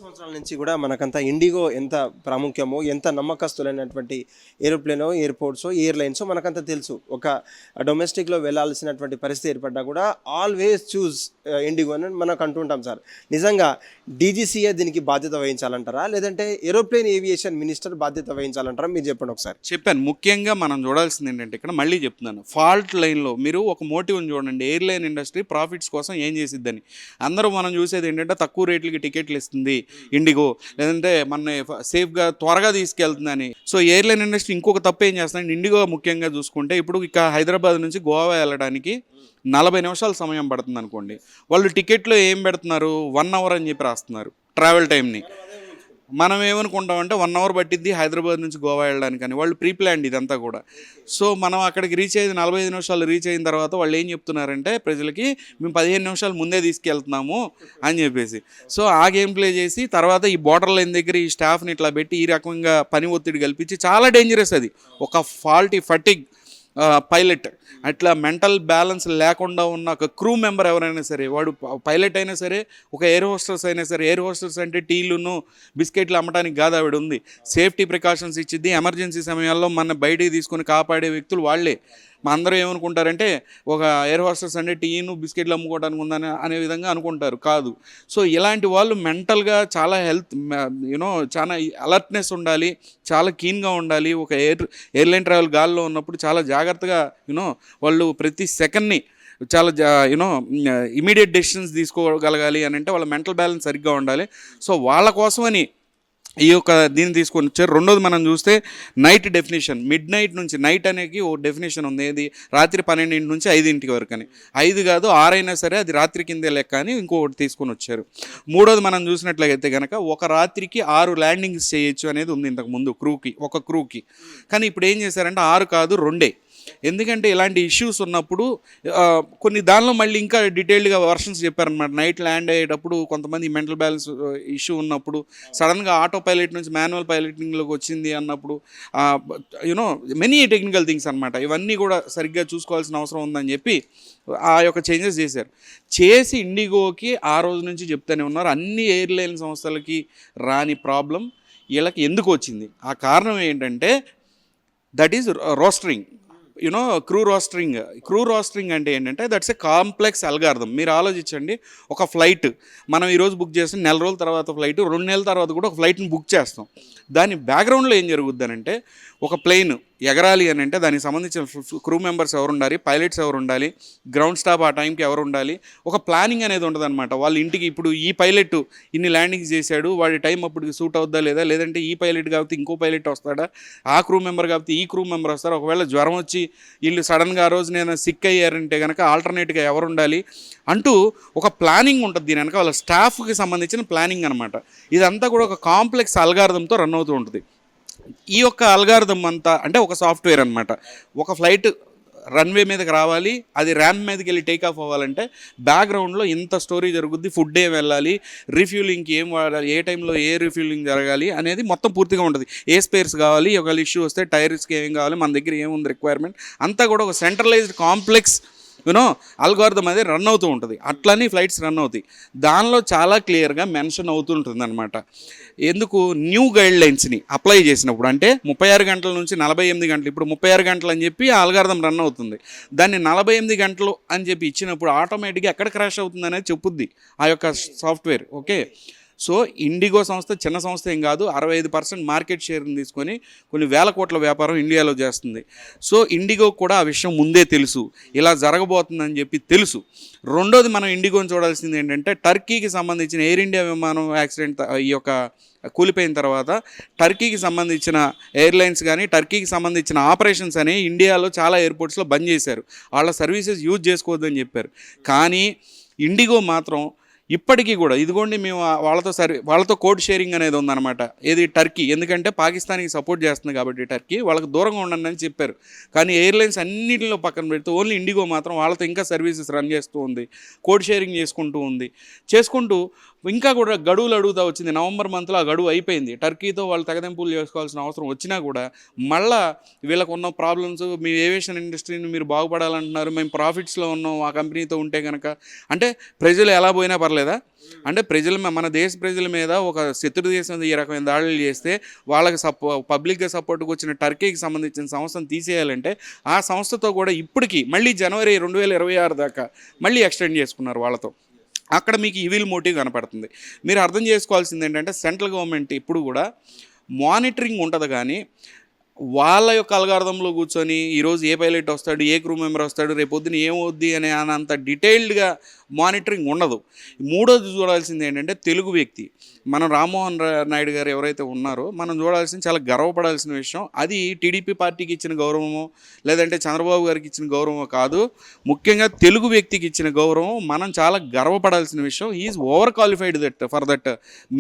సంవత్సరాల నుంచి కూడా మనకంతా ఇండిగో ఎంత ప్రాముఖ్యమో, ఎంత నమ్మకస్తులైనటువంటి ఏరోప్లేనో, ఎయిర్పోర్ట్సో, ఎయిర్లైన్సో మనకంతా తెలుసు. ఒక డొమెస్టిక్లో వెళ్ళాల్సినటువంటి పరిస్థితి ఏర్పడ్డా కూడా ఆల్వేస్ చూస్ ఇండిగో అని మనకు అంటుంటాం సార్. నిజంగా డీజీసీఏ దీనికి బాధ్యత వహించాలంటారా, లేదంటే ఏరోప్లేన్ ఏవియేషన్ మినిస్టర్ బాధ్యత వహించాలంటారా? మీరు చెప్పండి ఒకసారి. చెప్పాను, ముఖ్యంగా మనం చూడాల్సింది ఏంటంటే ఇక్కడ మళ్ళీ చెప్తున్నాను, ఫాల్ట్ లైన్లో మీరు ఒక మోటివ్ని చూడండి. ఎయిర్లైన్ ఇండస్ట్రీ ప్రాఫిట్స్ కోసం ఏం చేసిద్దని అందరూ మనం చూసేది ఏంటంటే తక్కువ రేట్లకి టికెట్లు ఇస్తుంది ఇండిగో, లేదంటే మన సేఫ్గా త్వరగా తీసుకెళ్తుందని. సో ఎయిర్లైన్ ఇండస్ట్రీ ఇంకొక తప్పు ఏం చేస్తుందంటే, ఇండిగో ముఖ్యంగా చూసుకుంటే ఇప్పుడు ఇక హైదరాబాద్ నుంచి గోవా వెళ్ళడానికి 40 నిమిషాల సమయం పడుతుంది అనుకోండి, వాళ్ళు టికెట్లో ఏం పెడుతున్నారు, 1 అవర్ అని చెప్పి రాస్తున్నారు ట్రావెల్ టైంని. మనం ఏమనుకుంటామంటే 1 అవర్ పట్టిద్ది హైదరాబాద్ నుంచి గోవా వెళ్ళడానికి అని. వాళ్ళు ప్రీ ప్లాన్డ్ ఇదంతా కూడా. సో మనం అక్కడికి రీచ్ అయ్యేది 45 నిమిషాలు. రీచ్ అయిన తర్వాత వాళ్ళు ఏం చెప్తున్నారంటే ప్రజలకి, మేము 15 నిమిషాలు ముందే తీసుకెళ్తున్నాము అని చెప్పేసి. సో ఆ గేమ్ ప్లే చేసి తర్వాత ఈ బోర్డర్ లైన్ దగ్గర ఈ స్టాఫ్ని ఇట్లా పెట్టి ఈ రకంగా పని ఒత్తిడి కల్పించి, చాలా డేంజరస్ అది. ఒక ఫటిగ్ పైలట్, అట్లా మెంటల్ బ్యాలెన్స్ లేకుండా ఉన్న ఒక క్రూ మెంబర్ ఎవరైనా సరే, వాడు పైలట్ అయినా సరే, ఒక ఎయిర్ హోస్టర్స్ అయినా సరే. ఎయిర్ హోస్టర్స్ అంటే టీలును బిస్కెట్లు అమ్మడానికి కాదు, ఆవిడ ఉంది, సేఫ్టీ ప్రికాషన్స్ ఇచ్చిద్ది. ఎమర్జెన్సీ సమయాల్లో మన బయటికి తీసుకొని కాపాడే వ్యక్తులు వాళ్ళే. మా అందరూ ఏమనుకుంటారంటే ఒక ఎయిర్ హోస్టర్స్ అంటే టీను బిస్కెట్లు అమ్ముకోవడానికి ఉందని అనే విధంగా అనుకుంటారు, కాదు. సో ఇలాంటి వాళ్ళు మెంటల్గా చాలా హెల్త్ చాలా అలర్ట్నెస్ ఉండాలి, చాలా కీన్గా ఉండాలి. ఒక ఎయిర్లైన్ ట్రావెల్ గాల్లో ఉన్నప్పుడు చాలా జాగ్రత్తగా వాళ్ళు ప్రతి సెకండ్ని చాలా ఇమీడియట్ డెసిషన్స్ తీసుకోగలగాలి అని అంటే వాళ్ళ మెంటల్ బ్యాలెన్స్ సరిగ్గా ఉండాలి. సో వాళ్ళ కోసమని ఈ యొక్క దీన్ని తీసుకొని వచ్చారు. రెండోది మనం చూస్తే నైట్ డెఫినేషన్, మిడ్ నైట్ నుంచి, నైట్ అనేది ఓ డెఫినేషన్ ఉంది, ఏది రాత్రి 12 నుంచి 5 వరకు అని. 5 కాదు 6 అయినా సరే అది రాత్రి కిందే లెక్క అని ఇంకొకటి తీసుకొని వచ్చారు. మూడోది మనం చూసినట్లయితే కనుక ఒక రాత్రికి 6 ల్యాండింగ్స్ చేయొచ్చు అనేది ఉంది ఇంతకుముందు ఒక క్రూకి. కానీ ఇప్పుడు ఏం చేశారంటే 6 కాదు 2. ఎందుకంటే ఇలాంటి ఇష్యూస్ ఉన్నప్పుడు కొన్ని దానిలో మళ్ళీ ఇంకా డీటెయిల్డ్గా వర్షన్స్ చెప్పారనమాట. నైట్ ల్యాండ్ అయ్యేటప్పుడు కొంతమంది మెంటల్ బ్యాలెన్స్ ఇష్యూ ఉన్నప్పుడు సడన్గా ఆటో పైలట్ నుంచి మాన్యువల్ పైలటింగ్లోకి వచ్చింది అన్నప్పుడు మెనీ టెక్నికల్ థింగ్స్ అనమాట. ఇవన్నీ కూడా సరిగ్గా చూసుకోవాల్సిన అవసరం ఉందని చెప్పి ఆ యొక్క చేంజెస్ చేసి ఇండిగోకి ఆ రోజు నుంచి చెప్తూనే ఉన్నారు. అన్ని ఎయిర్లైన్ సంస్థలకి రాని ప్రాబ్లం వీళ్ళకి ఎందుకు వచ్చింది, ఆ కారణం ఏంటంటే దట్ ఈజ్ రోస్టరింగ్. క్రూ రోస్టరింగ్ అంటే ఏంటంటే దట్స్ ఏ కాంప్లెక్స్ అల్గారిథం. మీరు ఆలోచించండి, ఒక ఫ్లైట్ మనం ఈరోజు బుక్ చేస్తాం, 4 రోజుల తర్వాత ఫ్లైట్, 2 నెలల తర్వాత కూడా ఒక ఫ్లైట్ని బుక్ చేస్తాం. దాని బ్యాక్గ్రౌండ్లో ఏం జరుగుద్ది అని అంటే, ఒక ప్లేన్ ఎగరాలి అని అంటే దానికి సంబంధించిన క్రూ మెంబర్స్ ఎవరు ఉండాలి, పైలట్స్ ఎవరు ఉండాలి, గ్రౌండ్ స్టాఫ్ ఆ టైంకి ఎవరు ఉండాలి, ఒక ప్లానింగ్ అనేది ఉంటుంది అనమాట. వాళ్ళ ఇంటికి ఇప్పుడు ఈ పైలట్ ఇన్ని ల్యాండింగ్స్ చేశాడు, వాడి టైం అప్పటికి సూట్ అవుద్దా లేదా, లేదంటే ఈ పైలట్ కాబట్టి ఇంకో పైలట్ వస్తాడా, ఆ క్రూ మెంబర్ కాబట్టి ఈ క్రూ మెంబర్ వస్తారా, ఒకవేళ జ్వరం వచ్చి వీళ్ళు సడన్గా ఆ రోజు నేను సిక్ అయ్యారంటే కనుక ఆల్టర్నేట్గా ఎవరు ఉండాలి అంటూ ఒక ప్లానింగ్ ఉంటుంది. దీని వెనక వాళ్ళ స్టాఫ్కి సంబంధించిన ప్లానింగ్ అనమాట. ఇదంతా కూడా ఒక కాంప్లెక్స్ అల్గారిథంతో రన్ అవుతూ ఉంటుంది. ఈ యొక్క అల్గారిథం అంతా అంటే ఒక సాఫ్ట్వేర్ అనమాట. ఒక ఫ్లైట్ రన్వే మీదకి రావాలి, అది ర్యాంప్ మీదకి వెళ్ళి టేక్ ఆఫ్ అవ్వాలంటే బ్యాక్గ్రౌండ్లో ఇంత స్టోరీ జరుగుద్ది, ఫుడ్ ఏం వెళ్ళాలి, రీఫ్యూలింగ్కి ఏం వాడాలి, ఏ టైంలో ఏ రీఫ్యూలింగ్ జరగాలి అనేది మొత్తం పూర్తిగా ఉంటుంది. ఏ స్పేర్స్ కావాలి, ఒకవేళ ఇష్యూ వస్తే టైర్స్కి ఏం కావాలి, మన దగ్గర ఏముంది రిక్వైర్మెంట్, అంతా కూడా ఒక సెంట్రలైజ్డ్ కాంప్లెక్స్ అల్గారిథం అనేది రన్ అవుతూ ఉంటుంది. అట్లని ఫ్లైట్స్ రన్ అవుతాయి. దానిలో చాలా క్లియర్గా మెన్షన్ అవుతుంటుంది అనమాట. ఎందుకు న్యూ గైడ్ లైన్స్ని అప్లై చేసినప్పుడు అంటే 36 గంటల నుంచి 48 గంటలు, ఇప్పుడు 36 గంటలు అని చెప్పి ఆ అల్గారిథం రన్ అవుతుంది. దాన్ని 48 గంటలు అని చెప్పి ఇచ్చినప్పుడు ఆటోమేటిక్గా ఎక్కడ క్రాష్ అవుతుంది అనేది చెప్పుద్ది ఆ యొక్క సాఫ్ట్వేర్. ఓకే, సో ఇండిగో సంస్థ చిన్న సంస్థ ఏం కాదు, 65% మార్కెట్ షేర్ని తీసుకొని కొన్ని వేల కోట్ల వ్యాపారం ఇండియాలో చేస్తుంది. సో ఇండిగో కూడా ఆ విషయం ముందే తెలుసు, ఇలా జరగబోతుందని చెప్పి తెలుసు. రెండోది మనం ఇండిగోని చూడాల్సింది ఏంటంటే, టర్కీకి సంబంధించిన ఎయిర్ ఇండియా విమానం యాక్సిడెంట్ ఈ యొక్క కూలిపోయిన తర్వాత టర్కీకి సంబంధించిన ఎయిర్లైన్స్ కానీ టర్కీకి సంబంధించిన ఆపరేషన్స్ అని ఇండియాలో చాలా ఎయిర్పోర్ట్స్లో బంద్ చేశారు. వాళ్ళ సర్వీసెస్ యూజ్ చేసుకోవద్దని చెప్పారు. కానీ ఇండిగో మాత్రం ఇప్పటికీ కూడా ఇదిగోండి మేము వాళ్ళతో కోడ్ షేరింగ్ అనేది ఉందన్నమాట. ఏది టర్కీ, ఎందుకంటే పాకిస్తాన్కి సపోర్ట్ చేస్తుంది కాబట్టి టర్కీ వాళ్ళకి దూరంగా ఉండండి అని చెప్పారు. కానీ ఎయిర్లైన్స్ అన్నింటిలో పక్కన పెడితే ఓన్లీ ఇండిగో మాత్రం వాళ్ళతో ఇంకా సర్వీసెస్ రన్ చేస్తూ ఉంది, కోడ్ షేరింగ్ చేసుకుంటూ ఇంకా కూడా గడువులు అడుగుతూ వచ్చింది. నవంబర్ మంత్లో ఆ గడువు అయిపోయింది. టర్కీతో వాళ్ళు తెగదెంపులు చేసుకోవాల్సిన అవసరం వచ్చినా కూడా మళ్ళా వీళ్ళకు ఉన్న ప్రాబ్లమ్స్, మీ ఏవియేషన్ ఇండస్ట్రీని మీరు బాగుపడాలంటున్నారు, మేము ప్రాఫిట్స్లో ఉన్నాం ఆ కంపెనీతో ఉంటే కనుక, అంటే ప్రజలు ఎలా పోయినా పర్లేదు కనపడలేదా? అంటే మన దేశ ప్రజల మీద ఒక శత్రు దేశం ఈ రకమైన దాడులు చేస్తే వాళ్ళకి పబ్లిక్గా సపోర్ట్కి వచ్చిన టర్కీకి సంబంధించిన సంస్థను తీసేయాలంటే ఆ సంస్థతో కూడా ఇప్పటికీ మళ్ళీ జనవరి 2026 దాకా మళ్ళీ ఎక్స్టెండ్ చేసుకున్నారు వాళ్ళతో. అక్కడ మీకు ఈవిల్ మోటివ్ కనపడుతుంది. మీరు అర్థం చేసుకోవాల్సింది ఏంటంటే సెంట్రల్ గవర్నమెంట్ ఇప్పుడు కూడా మానిటరింగ్ ఉంటుంది, కానీ వాళ్ళ యొక్క అల్గారిథంలో కూర్చొని ఈరోజు ఏ పైలట్ వస్తాడు, ఏ క్రూ మెంబర్ వస్తాడు, రేపు పొద్దున ఏమవుద్ది అనే అంత డీటెయిల్డ్గా మానిటరింగ్ ఉండదు. మూడోది చూడాల్సింది ఏంటంటే తెలుగు వ్యక్తి మనం రామ్మోహన్ నాయుడు గారు ఎవరైతే ఉన్నారో మనం చూడాల్సింది, చాలా గర్వపడాల్సిన విషయం. అది టీడీపీ పార్టీకి ఇచ్చిన గౌరవమో లేదంటే చంద్రబాబు గారికి ఇచ్చిన గౌరవమో కాదు, ముఖ్యంగా తెలుగు వ్యక్తికి ఇచ్చిన గౌరవం. మనం చాలా గర్వపడాల్సిన విషయం. Is over qualified for that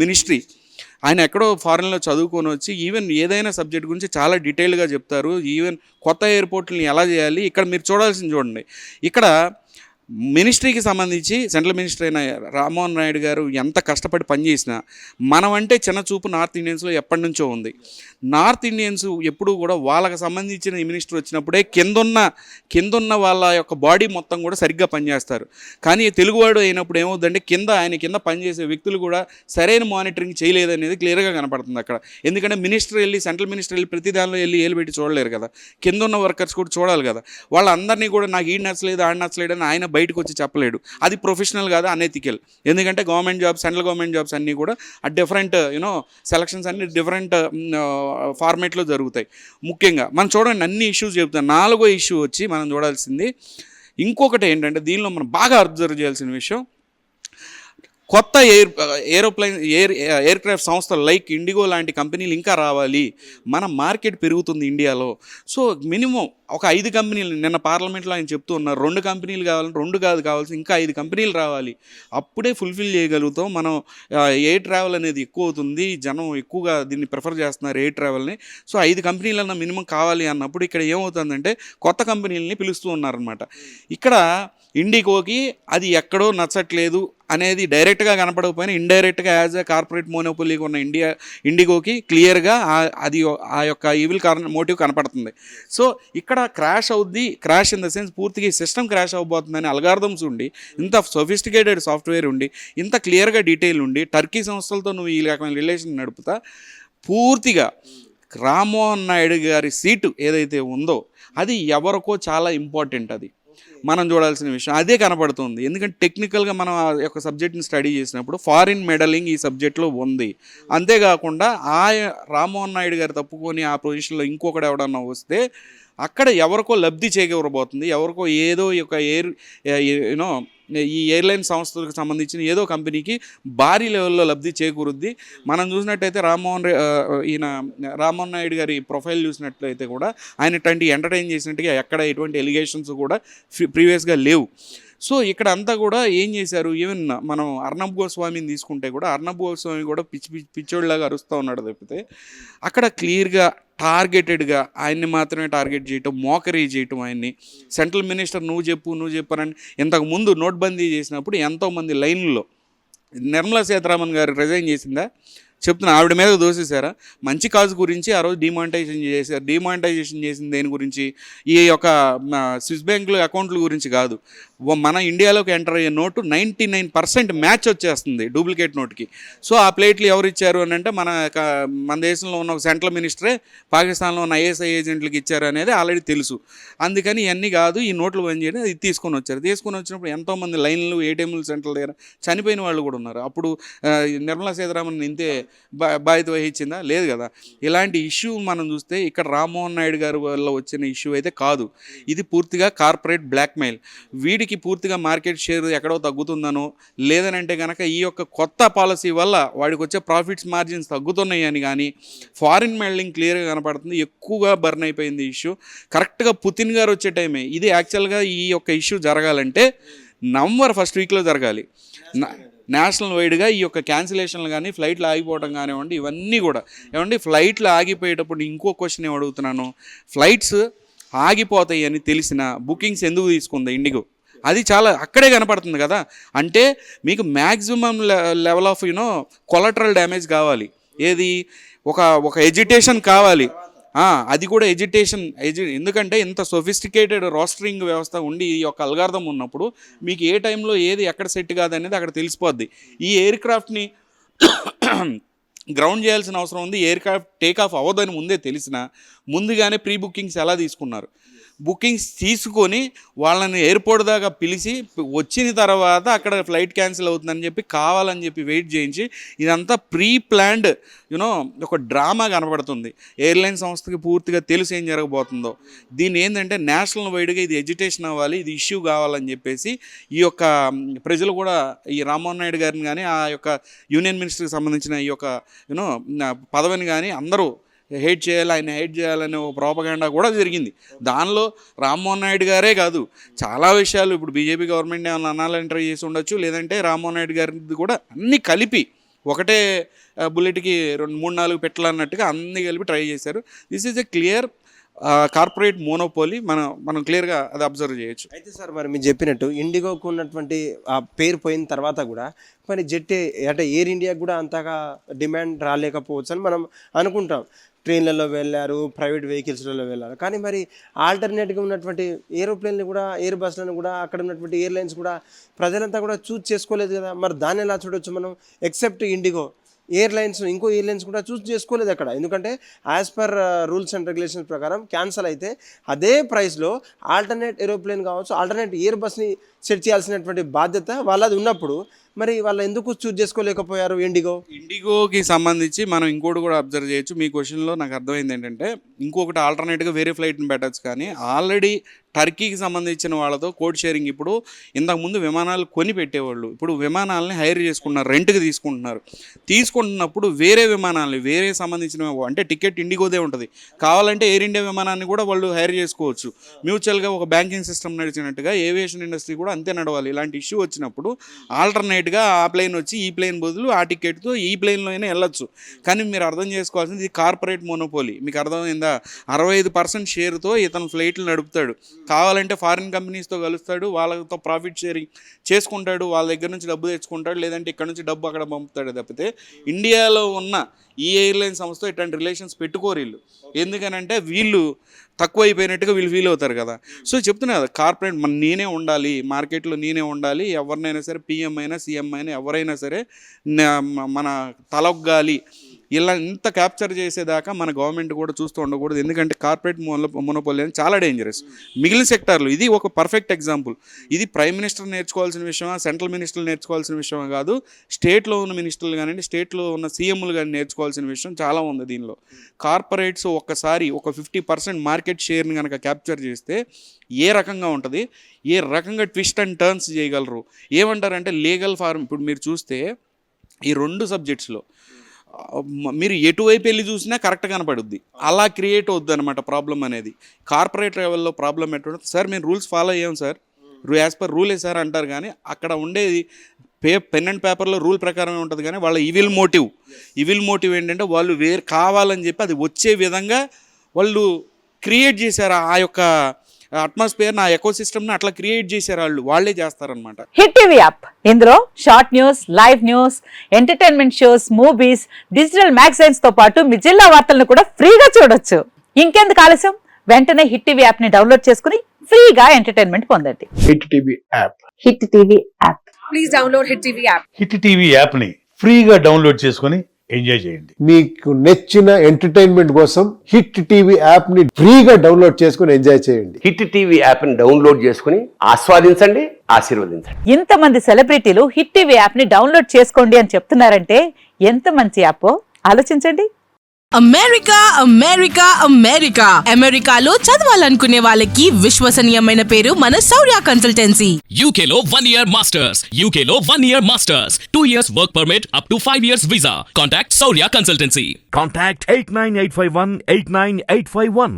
ministry. ఆయన ఎక్కడో ఫారెన్లో చదువుకొని వచ్చి ఈవెన్ ఏదైనా సబ్జెక్ట్ గురించి చాలా డీటెయిల్గా చెప్తారు. ఈవెన్ కొత్త ఎయిర్పోర్ట్ని ఎలా చేయాలి, ఇక్కడ మీరు చూడాల్సింది చూడండి. ఇక్కడ మినిస్ట్రీకి సంబంధించి సెంట్రల్ మినిస్టర్ అయిన రామ్మోహన్ నాయుడు గారు ఎంత కష్టపడి పనిచేసినా మనం అంటే చిన్న చూపు నార్త్ ఇండియన్స్లో ఎప్పటి నుంచో ఉంది. నార్త్ ఇండియన్స్ ఎప్పుడూ కూడా వాళ్ళకి సంబంధించిన మినిస్టర్ వచ్చినప్పుడే కిందున్న వాళ్ళ యొక్క బాడీ మొత్తం కూడా సరిగ్గా పనిచేస్తారు. కానీ తెలుగువాడు అయినప్పుడు ఏమవుతుందంటే ఆయన కింద పనిచేసే వ్యక్తులు కూడా సరైన మానిటరింగ్ చేయలేదనేది క్లియర్గా కనపడుతుంది అక్కడ. ఎందుకంటే సెంట్రల్ మినిస్టర్ వెళ్ళి ప్రతి దానిలో ఏలు పెట్టి చూడలేరు కదా, కింద ఉన్న వర్కర్స్ కూడా చూడాలి కదా. వాళ్ళందరినీ కూడా నాకు ఈ నచ్చలేదు ఆడ నచ్చలేదు అని ఆయన బయటకు వచ్చి చెప్పలేడు. అది ప్రొఫెషనల్ కాదు, అనెథికల్. ఎందుకంటే సెంట్రల్ గవర్నమెంట్ జాబ్స్ అన్నీ కూడా డిఫరెంట్ సెలక్షన్స్ అన్ని డిఫరెంట్ ఫార్మేట్లో జరుగుతాయి. ముఖ్యంగా మనం చూడండి అన్ని ఇష్యూస్ చెప్తాం. 4వ ఇష్యూ వచ్చి మనం చూడాల్సింది ఇంకొకటి ఏంటంటే, దీనిలో మనం బాగా అబ్జర్వ్ చేయాల్సిన విషయం, కొత్త ఎయిర్ క్రాఫ్ట్ సంస్థలు లైక్ ఇండిగో లాంటి కంపెనీలు ఇంకా రావాలి. మన మార్కెట్ పెరుగుతుంది ఇండియాలో. సో మినిమం ఒక 5 కంపెనీలు, నిన్న పార్లమెంట్లో ఆయన చెప్తూ ఉన్నారు 2 కంపెనీలు కావాలని, 2 కాదు కావాల్సి ఇంకా 5 కంపెనీలు రావాలి. అప్పుడే ఫుల్ఫిల్ చేయగలుగుతాం మనం. ఎయిర్ ట్రావెల్ అనేది ఎక్కువ అవుతుంది, జనం ఎక్కువగా దీన్ని ప్రిఫర్ చేస్తున్నారు ఎయిర్ ట్రావెల్ని. సో 5 కంపెనీలన్నా మినిమం కావాలి అన్నప్పుడు ఇక్కడ ఏమవుతుందంటే కొత్త కంపెనీలని పిలుస్తూ ఉన్నారనమాట. ఇక్కడ ఇండిగోకి అది ఎక్కడో నచ్చట్లేదు అనేది డైరెక్ట్గా కనపడకపోయినా ఇండైరెక్ట్గా యాజ్ ఎ కార్పొరేట్ మోనోపోలీగా ఉన్న ఇండిగోకి క్లియర్గా అది ఆ యొక్క ఈవిల్ మోటివ్ కనపడుతుంది. సో ఇక్కడ క్రాష్ ఇన్ ద సెన్స్ పూర్తిగా సిస్టమ్ క్రాష్ అవ్వబోతుందని అల్గారిథమ్స్ ఉండి, ఇంత సొఫిస్టికేటెడ్ సాఫ్ట్వేర్ ఉండి, ఇంత క్లియర్గా డీటెయిల్ ఉండి, టర్కీ సంస్థలతో నువ్వు ఈ రకమైన రిలేషన్ నడుపుతా పూర్తిగా రామ్మోహన్ నాయుడు గారి సీటు ఏదైతే ఉందో అది ఎవరికో చాలా ఇంపార్టెంట్. అది మనం చూడాల్సిన విషయం అదే కనపడుతుంది. ఎందుకంటే టెక్నికల్గా మనం ఆ యొక్క సబ్జెక్ట్ని స్టడీ చేసినప్పుడు ఫారిన్ మెడలింగ్ ఈ సబ్జెక్ట్లో ఉంది. అంతేకాకుండా రామ్మోహన్ నాయుడు గారు తప్పుకొని ఆ పొజిషన్లో ఇంకొకటి ఎవడన్నా వస్తే అక్కడ ఎవరికో లబ్ధి చేకూరబోతుంది. ఎవరికో ఏదో ఒక ఈ ఎయిర్లైన్ సంస్థలకు సంబంధించిన ఏదో కంపెనీకి భారీ లెవెల్లో లబ్ధి చేకూరుద్ది. మనం చూసినట్టయితే రామ్మోహన్ నాయుడు గారి ప్రొఫైల్ చూసినట్లయితే కూడా ఆయన ఇట్లాంటి ఎంటర్టైన్ చేసినట్టుగా ఎక్కడ ఎటువంటి ఎలిగేషన్స్ కూడా ప్రీవియస్గా లేవు. సో ఇక్కడ అంతా కూడా ఏం చేశారు, ఈవెన్ మనం అర్నబ్ గోస్వామిని తీసుకుంటే కూడా అర్నబ్ గోస్వామి కూడా పిచ్చోళ్ళలాగా అరుస్తూ ఉన్నాడు తప్పితే అక్కడ క్లియర్గా టార్గెటెడ్గా ఆయన్ని మాత్రమే టార్గెట్ చేయటం, మోకరీ చేయటం, ఆయన్ని సెంట్రల్ మినిస్టర్ నువ్వు చెప్పారని. ఇంతకుముందు నోట్బందీ చేసినప్పుడు ఎంతోమంది లైన్లో నిర్మలా సీతారామన్ గారు రిజైన్ చేసిందా చెప్తున్నా, ఆవిడ మీద దోసేశారా? మంచి కాజు గురించి ఆ రోజు డిమానిటైజేషన్ చేశారు. డిమానిటైజేషన్ చేసిన దేని గురించి? ఈ యొక్క స్విస్ బ్యాంకుల అకౌంట్ల గురించి కాదు. మన ఇండియాలోకి ఎంటర్ అయ్యే నోటు 99% మ్యాచ్ వచ్చేస్తుంది డూప్లికేట్ నోట్కి. సో ఆ ప్లేట్లు ఎవరు ఇచ్చారు అని అంటే మన దేశంలో ఉన్న ఒక సెంట్రల్ మినిస్టరే పాకిస్తాన్లో ఉన్న ఐఎస్ఐ ఏజెంట్లకు ఇచ్చారు అనేది ఆల్రెడీ తెలుసు. అందుకని ఇవన్నీ కాదు, ఈ నోట్లు బంద్ చేయడం ఇది తీసుకొని వచ్చినప్పుడు ఎంతోమంది లైన్లు ఏటీఎంలు సెంట్రల్ దగ్గర చనిపోయిన వాళ్ళు కూడా ఉన్నారు. అప్పుడు నిర్మలా సీతారామన్ ఇంతే బాధ్యత వహించిందా? లేదు కదా. ఇలాంటి ఇష్యూ మనం చూస్తే ఇక్కడ రామ్మోహన్ నాయుడు గారి వల్ల వచ్చిన ఇష్యూ అయితే కాదు. ఇది పూర్తిగా కార్పొరేట్ బ్లాక్మెయిల్. వీడికి పూర్తిగా మార్కెట్ షేర్ ఎక్కడో తగ్గుతుందనో లేదనంటే కనుక ఈ యొక్క కొత్త పాలసీ వల్ల వాడికి వచ్చే ప్రాఫిట్స్ మార్జిన్స్ తగ్గుతున్నాయి అని కానీ ఫారిన్ మెయిలింగ్ క్లియర్గా కనపడుతుంది. ఎక్కువగా బర్న్ అయిపోయింది ఇష్యూ. కరెక్ట్గా పుతిన్ గారు వచ్చే టైమే ఇది. యాక్చువల్గా ఈ యొక్క ఇష్యూ జరగాలంటే నవంబర్ 1st వీక్లో జరగాలి. నేషనల్ వైడ్గా ఈ యొక్క క్యాన్సిలేషన్లు కానీ ఫ్లైట్లు ఆగిపోవడం కానివ్వండి, ఇవన్నీ కూడా ఫ్లైట్లు ఆగిపోయేటప్పుడు ఇంకో క్వశ్చన్ ఏం అడుగుతున్నాను, ఫ్లైట్స్ ఆగిపోతాయి అని తెలిసిన బుకింగ్స్ ఎందుకు తీసుకుంది ఇండిగో? అది చాలా అక్కడే కనపడుతుంది కదా. అంటే మీకు మ్యాక్సిమం లెవెల్ ఆఫ్ కొలటరల్ డ్యామేజ్ కావాలి. ఏది ఒక ఎడ్యుటేషన్ కావాలి. అది కూడా ఎందుకంటే ఇంత సొఫిస్టికేటెడ్ రోస్టరింగ్ వ్యవస్థ ఉండి ఈ యొక్క అల్గార్థం ఉన్నప్పుడు మీకు ఏ టైంలో ఏది ఎక్కడ సెట్ కాదనేది అక్కడ తెలిసిపోద్ది. ఈ ఎయిర్ క్రాఫ్ట్ని గ్రౌండ్ చేయాల్సిన అవసరం ఉంది. ఎయిర్ క్రాఫ్ట్ టేక్ ఆఫ్ అవ్వదని ముందే తెలిసినా ముందుగానే ప్రీ బుకింగ్స్ ఎలా తీసుకున్నారు? బుకింగ్స్ తీసుకొని వాళ్ళని ఎయిర్పోర్ట్ దాకా పిలిచి వచ్చిన తర్వాత అక్కడ ఫ్లైట్ క్యాన్సిల్ అవుతుందని చెప్పి కావాలని చెప్పి వెయిట్ చేయించి ఇదంతా ప్రీ ప్లాన్డ్ ఒక డ్రామా కనబడుతుంది. ఎయిర్లైన్ సంస్థకి పూర్తిగా తెలుసు ఏం జరగబోతుందో. దీన్ని ఏంటంటే నేషనల్ వైడ్గా ఇది ఎడ్యుటేషన్ అవ్వాలి, ఇది ఇష్యూ కావాలని చెప్పేసి ఈ యొక్క ప్రజలు కూడా ఈ రామ్మోహన్ నాయుడు గారిని కానీ ఆ యొక్క యూనియన్ మినిస్టర్కి సంబంధించిన ఈ యొక్క పదవిని కానీ అందరూ హేట్ చేయాలి, ఆయన హేట్ చేయాలనే ఒక ప్రోపగాండా కూడా జరిగింది. దానిలో రామ్మోహన్ నాయుడు గారే కాదు, చాలా విషయాలు ఇప్పుడు బీజేపీ గవర్నమెంట్ ఏమైనా అనాలని ట్రై చేసి ఉండొచ్చు, లేదంటే రామ్మోహన్ నాయుడు గారిది కూడా అన్నీ కలిపి ఒకటే బుల్లెట్కి 2-3-4 పెట్టాలన్నట్టుగా అన్నీ కలిపి ట్రై చేశారు. This is a clear corporate monopoly. మనం క్లియర్గా అది అబ్జర్వ్ చేయొచ్చు. అయితే సార్ మరి మీరు చెప్పినట్టు ఇండిగోకు ఉన్నటువంటి ఆ పేరు పోయిన తర్వాత కూడా మరి అంటే ఎయిర్ ఇండియాకి కూడా అంతగా డిమాండ్ రాలేకపోవచ్చు అని మనం అనుకుంటాం. ట్రైన్లలో వెళ్ళారు, ప్రైవేట్ వెహికల్స్లలో వెళ్ళారు, కానీ మరి ఆల్టర్నేట్గా ఉన్నటువంటి ఏరోప్లేన్లు కూడా, ఎయిర్ బస్లను కూడా, అక్కడ ఉన్నటువంటి ఎయిర్లైన్స్ కూడా ప్రజలంతా కూడా చూస్ చేసుకోలేదు కదా. మరి దాన్ని ఎలా చూడొచ్చు మనం? ఎక్సెప్ట్ ఇండిగో ఎయిర్లైన్స్, ఇంకో ఎయిర్లైన్స్ కూడా చూస్ చేసుకోలేదు అక్కడ. ఎందుకంటే as per rules and regulations ప్రకారం క్యాన్సల్ అయితే అదే ప్రైస్లో ఆల్టర్నేట్ ఏరోప్లేన్ కావచ్చు, ఆల్టర్నేట్ ఎయిర్ బస్ని సెట్ చేయాల్సినటువంటి బాధ్యత వాళ్ళది ఉన్నప్పుడు మరి వాళ్ళు ఎందుకు చూస్ చేసుకోలేకపోయారు ఇండిగోకి సంబంధించి మనం ఇంకోటి కూడా అబ్జర్వ్ చేయొచ్చు. మీ క్వశ్చన్లో నాకు అర్థమైంది ఏంటంటే ఇంకొకటి ఆల్టర్నేట్గా వేరే ఫ్లైట్ని పెట్టచ్చు, కానీ ఆల్రెడీ టర్కీకి సంబంధించిన వాళ్ళతో కోడ్ షేరింగ్ ఇప్పుడు ఇంతకుముందు విమానాలు కొని పెట్టేవాళ్ళు ఇప్పుడు విమానాలని హైర్ చేసుకుంటున్నారు, రెంట్కి తీసుకుంటున్నప్పుడు వేరే విమానాలని వేరే సంబంధించిన అంటే టికెట్ ఇండిగోదే ఉంటుంది, కావాలంటే ఎయిర్ ఇండియా విమానాన్ని కూడా వాళ్ళు హైర్ చేసుకోవచ్చు. మ్యూచువల్గా ఒక బ్యాంకింగ్ సిస్టమ్ నడిచినట్టుగా ఏవియేషన్ ఇండస్ట్రీ కూడా అంతే నడవాలి. ఇలాంటి ఇష్యూ వచ్చినప్పుడు ఆల్టర్నేట్గా ఆ ప్లేన్ వచ్చి ఈ ప్లేన్ బదులు ఆ టికెట్తో ఈ ప్లేన్లో అయినా వెళ్ళొచ్చు. కానీ మీరు అర్థం చేసుకోవాల్సింది ఇది కార్పొరేట్ మోనోపోలీ. మీకు అర్థమైందా? 65% షేర్తో ఇతను ఫ్లైట్లు నడుపుతాడు, కావాలంటే ఫారిన్ కంపెనీస్తో కలుస్తాడు, వాళ్ళతో ప్రాఫిట్ షేరింగ్ చేసుకుంటాడు, వాళ్ళ దగ్గర నుంచి డబ్బు తెచ్చుకుంటాడు, లేదంటే ఇక్కడ నుంచి డబ్బు అక్కడ పంపుతాడు. తప్పితే ఇండియాలో ఉన్న ఈ ఎయిర్లైన్ సంస్థతో ఇట్లాంటి రిలేషన్స్ పెట్టుకోరు వీళ్ళు. ఎందుకనంటే వీళ్ళు తక్కువ అయిపోయినట్టుగా వీళ్ళు ఫీల్ అవుతారు కదా. సో చెప్తున్నా కదా, కార్పొరేట్ నేనే ఉండాలి, మార్కెట్లో నేనే ఉండాలి, ఎవరినైనా సరే పిఎం అయినా సీఎం అయినా ఎవరైనా సరే మన తలొగ్గాలి, ఇలా ఇంత క్యాప్చర్ చేసేదాకా మన గవర్నమెంట్ కూడా చూస్తూ ఉండకూడదు. ఎందుకంటే కార్పొరేట్ మోనోపోలీ అని చాలా డేంజరస్. మిగిలిన సెక్టార్లు ఇది ఒక పర్ఫెక్ట్ ఎగ్జాంపుల్. ఇది ప్రైమ్ మినిస్టర్ నేర్చుకోవాల్సిన విషయమా, సెంట్రల్ మినిస్టర్లు నేర్చుకోవాల్సిన విషయమా కాదు, స్టేట్లో ఉన్న మినిస్టర్లు కానివ్వండి, స్టేట్లో ఉన్న సీఎంలు కానీ నేర్చుకోవాల్సిన విషయం చాలా ఉంది దీనిలో. కార్పొరేట్స్ ఒక్కసారి ఒక 50% మార్కెట్ షేర్ని కనుక క్యాప్చర్ చేస్తే ఏ రకంగా ఉంటుంది, ఏ రకంగా ట్విస్ట్ అండ్ టర్న్స్ చేయగలరు. ఏమంటారంటే లీగల్ ఫార్మ్. ఇప్పుడు మీరు చూస్తే ఈ 2 సబ్జెక్ట్స్లో మీరు ఎటువైపు వెళ్ళి చూసినా కరెక్ట్ కనపడుద్ది. అలా క్రియేట్ అవుద్ది అనమాట ప్రాబ్లం అనేది. కార్పొరేట్ లెవెల్లో ప్రాబ్లం ఎట్లా, సార్ మేము రూల్స్ ఫాలో అయ్యాం సార్, యాజ్ పర్ రూలే సార్ అంటారు, కానీ అక్కడ ఉండేది పెన్ అండ్ పేపర్లో రూల్ ప్రకారమే ఉంటుంది. కానీ వాళ్ళ ఈవిల్ మోటివ్ ఏంటంటే వాళ్ళు కావాలని చెప్పి అది వచ్చే విధంగా వాళ్ళు క్రియేట్ చేశారు. ఆ యొక్క అట్మాస్ఫియర్, నా ఎకో సిస్టమ్ని అట్లా క్రియేట్ చేశారు వాళ్ళే చేస్తారనమాట. హిట్ టీవీ యాప్, ఇందులో short news, live news, entertainment shows, movies, digital magazines తో పాటు మీ జిల్లా వార్తలను కూడా ఫ్రీగా చూడొచ్చు. ఇంకెందుకు ఆలస్యం, వెంటనే హిట్ టీవీ యాప్ ని డౌన్లోడ్ చేసుకుని ఫ్రీగా ఎంటర్టైన్మెంట్ పొందండి. Hit TV app. Hit TV app. Please download hit TV app. Hit TV app ని ఫ్రీగా డౌన్లోడ్ చేసుకుని ఎంజాయ్ చేయండి. మీకు నచ్చిన ఎంటర్టైన్మెంట్ కోసం హిట్ టీవీ యాప్ ని ఫ్రీగా డౌన్లోడ్ చేసుకుని ఎంజాయ్ చేయండి. హిట్ టీవీ యాప్ ని డౌన్లోడ్ చేసుకుని ఆస్వాదించండి, ఆశీర్వదించండి. ఇంతమంది సెలబ్రిటీలు హిట్ టీవీ యాప్ ని డౌన్లోడ్ చేసుకోండి అని చెప్తున్నారంటే ఎంత మంచి యాప్ ఆలోచించండి. అమెరికాలో చదవాలనుకునే వాళ్ళకి విశ్వసనీయమైన పేరు మన శౌర్య కన్సల్టెన్సీ. UK లో 1 year masters, UK లో 1 year masters, 2 years work permit up to 5 years visa. Contact Saurya Consultancy. Contact 89851 89851.